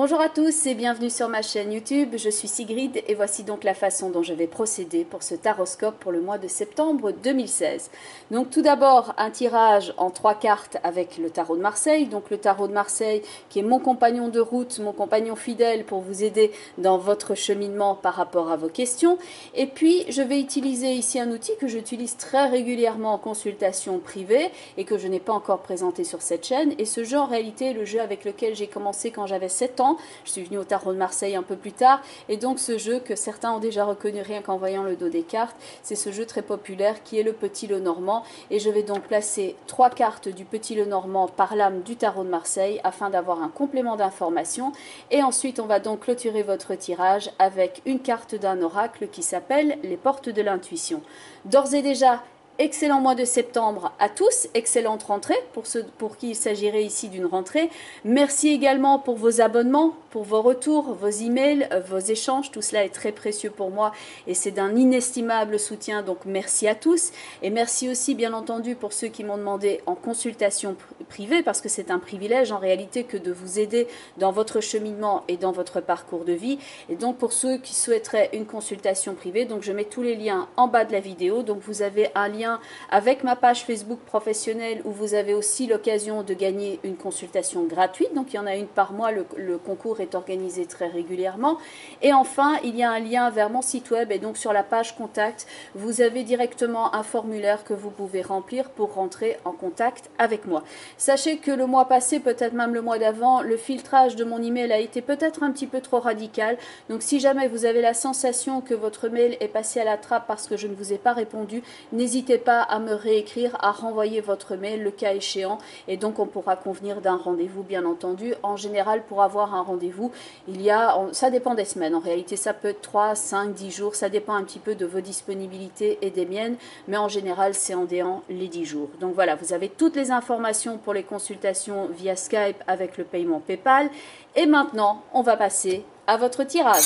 Bonjour à tous et bienvenue sur ma chaîne YouTube, je suis Sigrid et voici donc la façon dont je vais procéder pour ce taroscope pour le mois de septembre 2016. Donc tout d'abord un tirage en 3 cartes avec le tarot de Marseille, donc le tarot de Marseille qui est mon compagnon de route, mon compagnon fidèle pour vous aider dans votre cheminement par rapport à vos questions. Et puis je vais utiliser ici un outil que j'utilise très régulièrement en consultation privée et que je n'ai pas encore présenté sur cette chaîne. Et ce jeu en réalité est le jeu avec lequel j'ai commencé quand j'avais 7 ans. Je suis venue au tarot de Marseille un peu plus tard et donc ce jeu que certains ont déjà reconnu rien qu'en voyant le dos des cartes, c'est ce jeu très populaire qui est le Petit Lenormand et je vais donc placer 3 cartes du Petit Lenormand par l'âme du tarot de Marseille afin d'avoir un complément d'information et ensuite on va donc clôturer votre tirage avec une carte d'un oracle qui s'appelle les portes de l'intuition. D'ores et déjà, excellent mois de septembre à tous, excellente rentrée pour ceux pour qui il s'agirait ici d'une rentrée. Merci également pour vos abonnements, pour vos retours, vos emails, vos échanges. Tout cela est très précieux pour moi et c'est d'un inestimable soutien. Donc merci à tous et merci aussi bien entendu pour ceux qui m'ont demandé en consultation privée parce que c'est un privilège en réalité que de vous aider dans votre cheminement et dans votre parcours de vie. Et donc pour ceux qui souhaiteraient une consultation privée, donc je mets tous les liens en bas de la vidéo. Donc vous avez un lien avec ma page Facebook professionnelle où vous avez aussi l'occasion de gagner une consultation gratuite. Donc il y en a une par mois, le concours est organisé très régulièrement. Et enfin, il y a un lien vers mon site web et donc sur la page contact, vous avez directement un formulaire que vous pouvez remplir pour rentrer en contact avec moi. Sachez que le mois passé, peut-être même le mois d'avant, le filtrage de mon email a été peut-être un petit peu trop radical. Donc si jamais vous avez la sensation que votre mail est passé à la trappe parce que je ne vous ai pas répondu, n'hésitez pas à me réécrire, à renvoyer votre mail le cas échéant et donc on pourra convenir d'un rendez-vous bien entendu. En général pour avoir un rendez-vous, ça dépend des semaines, en réalité ça peut être 3, 5, 10 jours, ça dépend un petit peu de vos disponibilités et des miennes, mais en général c'est en déant les 10 jours. Donc voilà, vous avez toutes les informations pour les consultations via Skype avec le paiement PayPal et maintenant on va passer à votre tirage.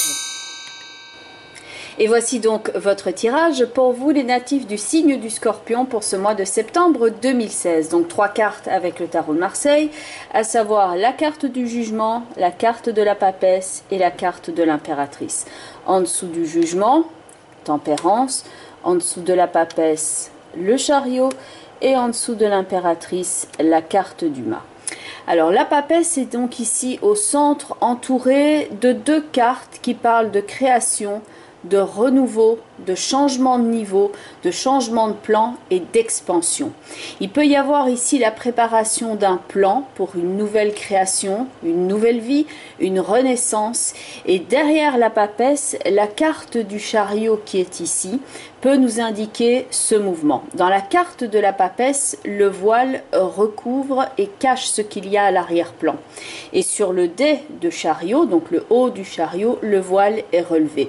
Et voici donc votre tirage pour vous les natifs du signe du Scorpion pour ce mois de septembre 2016. Donc 3 cartes avec le tarot de Marseille, à savoir la carte du jugement, la carte de la papesse et la carte de l'impératrice. En dessous du jugement, tempérance, en dessous de la papesse, le chariot et en dessous de l'impératrice, la carte du mât. Alors la papesse est donc ici au centre entourée de 2 cartes qui parlent de création, de renouveau, de changement de niveau, de changement de plan et d'expansion. Il peut y avoir ici la préparation d'un plan pour une nouvelle création, une nouvelle vie, une renaissance. Et derrière la papesse, la carte du chariot qui est ici peut nous indiquer ce mouvement. Dans la carte de la papesse, le voile recouvre et cache ce qu'il y a à l'arrière-plan. Et sur le dé de chariot, donc le haut du chariot, le voile est relevé.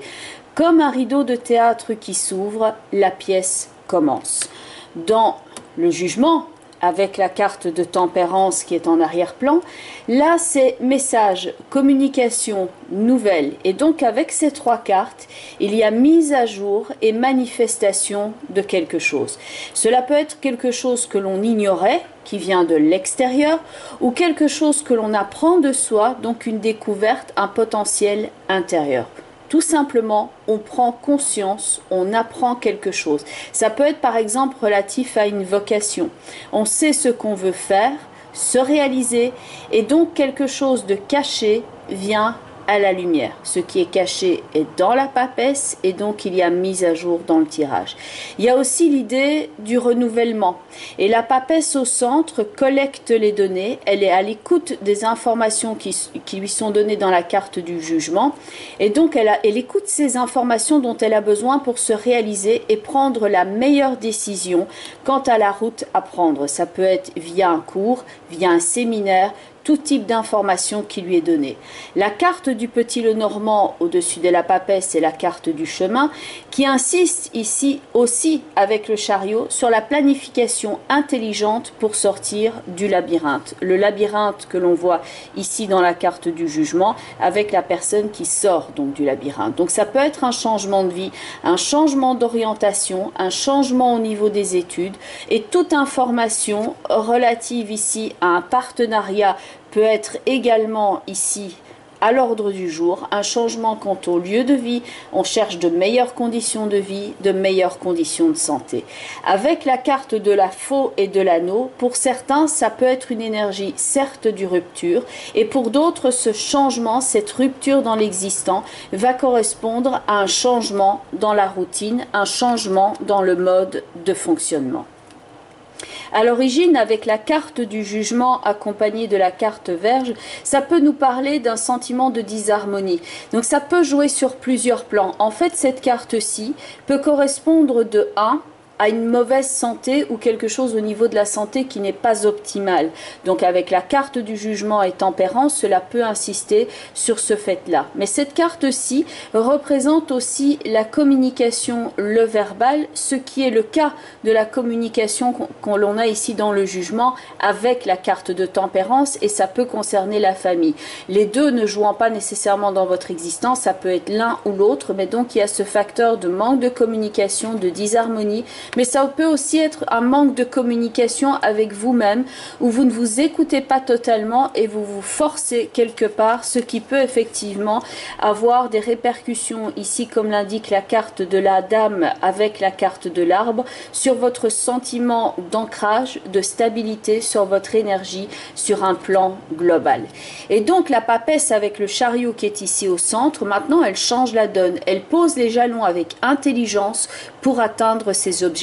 Comme un rideau de théâtre qui s'ouvre, la pièce commence. Dans le jugement, avec la carte de tempérance qui est en arrière-plan, là c'est message, communication, nouvelle. Et donc avec ces 3 cartes, il y a mise à jour et manifestation de quelque chose. Cela peut être quelque chose que l'on ignorait, qui vient de l'extérieur, ou quelque chose que l'on apprend de soi, donc une découverte, un potentiel intérieur. Tout simplement, on prend conscience, on apprend quelque chose. Ça peut être par exemple relatif à une vocation. On sait ce qu'on veut faire, se réaliser, et donc quelque chose de caché vient à la lumière. Ce qui est caché est dans la papesse et donc il y a mise à jour dans le tirage. Il y a aussi l'idée du renouvellement et la papesse au centre collecte les données, elle est à l'écoute des informations qui lui sont données dans la carte du jugement et donc elle écoute ces informations dont elle a besoin pour se réaliser et prendre la meilleure décision quant à la route à prendre. Ça peut être via un cours, via un séminaire, tout type d'information qui lui est donnée. La carte du Petit Lenormand au-dessus de la papesse, c'est la carte du chemin qui insiste ici aussi avec le chariot sur la planification intelligente pour sortir du labyrinthe. Le labyrinthe que l'on voit ici dans la carte du jugement avec la personne qui sort donc du labyrinthe. Donc ça peut être un changement de vie, un changement d'orientation, un changement au niveau des études et toute information relative ici à un partenariat peut être également ici à l'ordre du jour, un changement quant au lieu de vie. On cherche de meilleures conditions de vie, de meilleures conditions de santé. Avec la carte de la faux et de l'anneau, pour certains, ça peut être une énergie certes du rupture, et pour d'autres, ce changement, cette rupture dans l'existant, va correspondre à un changement dans la routine, un changement dans le mode de fonctionnement. À l'origine, avec la carte du jugement accompagnée de la carte Vierge, ça peut nous parler d'un sentiment de disharmonie. Donc ça peut jouer sur plusieurs plans. En fait, cette carte-ci peut correspondre de 1 à une mauvaise santé ou quelque chose au niveau de la santé qui n'est pas optimal. Donc avec la carte du jugement et tempérance, cela peut insister sur ce fait-là. Mais cette carte-ci représente aussi la communication, le verbal, ce qui est le cas de la communication qu'on l'on a ici dans le jugement avec la carte de tempérance, et ça peut concerner la famille. Les deux ne jouant pas nécessairement dans votre existence, ça peut être l'un ou l'autre, mais donc il y a ce facteur de manque de communication, de disharmonie. Mais ça peut aussi être un manque de communication avec vous-même, où vous ne vous écoutez pas totalement et vous vous forcez quelque part, ce qui peut effectivement avoir des répercussions ici, comme l'indique la carte de la dame avec la carte de l'arbre, sur votre sentiment d'ancrage, de stabilité, sur votre énergie, sur un plan global. Et donc la papesse avec le chariot qui est ici au centre, maintenant elle change la donne, elle pose les jalons avec intelligence pour atteindre ses objectifs.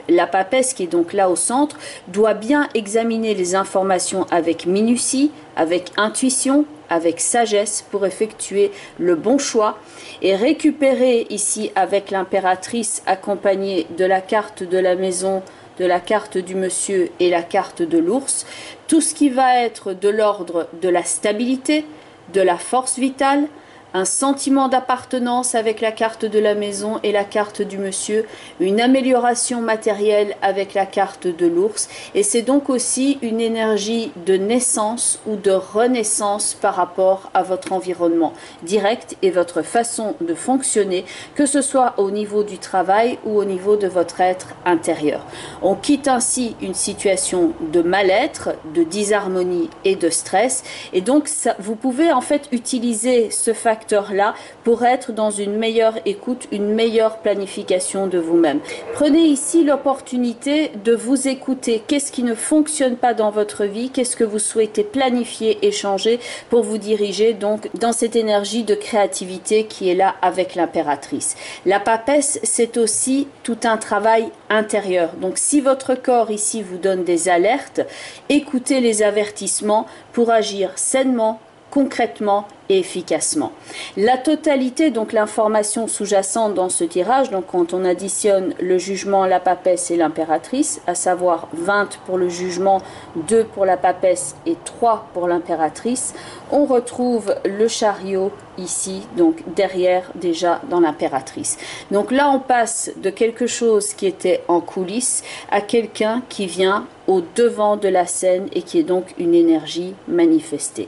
La papesse qui est donc là au centre doit bien examiner les informations avec minutie, avec intuition, avec sagesse pour effectuer le bon choix et récupérer ici avec l'impératrice accompagnée de la carte de la maison, de la carte du monsieur et la carte de l'ours, tout ce qui va être de l'ordre de la stabilité, de la force vitale, un sentiment d'appartenance avec la carte de la maison et la carte du monsieur, une amélioration matérielle avec la carte de l'ours, et c'est donc aussi une énergie de naissance ou de renaissance par rapport à votre environnement direct et votre façon de fonctionner, que ce soit au niveau du travail ou au niveau de votre être intérieur. On quitte ainsi une situation de mal-être, de disharmonie et de stress, et donc ça, vous pouvez en fait utiliser ce facteur là pour être dans une meilleure écoute, une meilleure planification de vous-même. Prenez ici l'opportunité de vous écouter. Qu'est-ce qui ne fonctionne pas dans votre vie? Qu'est-ce que vous souhaitez planifier et changer pour vous diriger donc dans cette énergie de créativité qui est là avec l'impératrice? La papesse, c'est aussi tout un travail intérieur. Donc si votre corps ici vous donne des alertes, écoutez les avertissements pour agir sainement, concrètement et efficacement. La totalité, donc l'information sous-jacente dans ce tirage, donc quand on additionne le jugement, la papesse et l'impératrice, à savoir 20 pour le jugement, 2 pour la papesse et 3 pour l'impératrice, on retrouve le chariot ici, donc derrière déjà dans l'impératrice. Donc là on passe de quelque chose qui était en coulisses à quelqu'un qui vient au devant de la scène et qui est donc une énergie manifestée.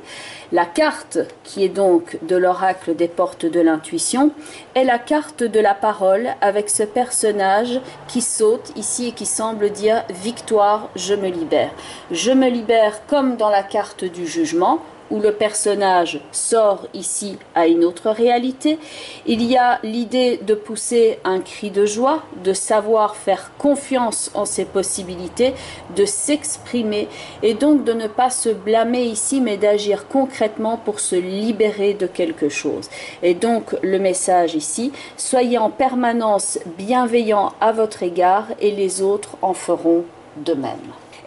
La carte qui est donc de l'oracle des portes de l'intuition est la carte de la parole avec ce personnage qui saute ici et qui semble dire victoire, je me libère. Je me libère comme dans la carte du jugement, où le personnage sort ici à une autre réalité. Il y a l'idée de pousser un cri de joie, de savoir faire confiance en ses possibilités, de s'exprimer et donc de ne pas se blâmer ici mais d'agir concrètement pour se libérer de quelque chose. Et donc le message ici, soyez en permanence bienveillant à votre égard et les autres en feront de même.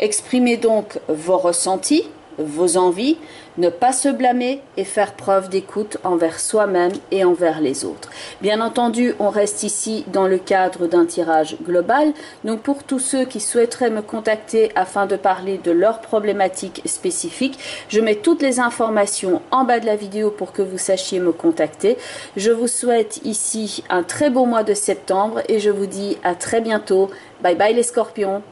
Exprimez donc vos ressentis, vos envies, ne pas se blâmer et faire preuve d'écoute envers soi-même et envers les autres. Bien entendu, on reste ici dans le cadre d'un tirage global. Donc pour tous ceux qui souhaiteraient me contacter afin de parler de leurs problématiques spécifiques, je mets toutes les informations en bas de la vidéo pour que vous sachiez me contacter. Je vous souhaite ici un très beau mois de septembre et je vous dis à très bientôt. Bye bye les scorpions.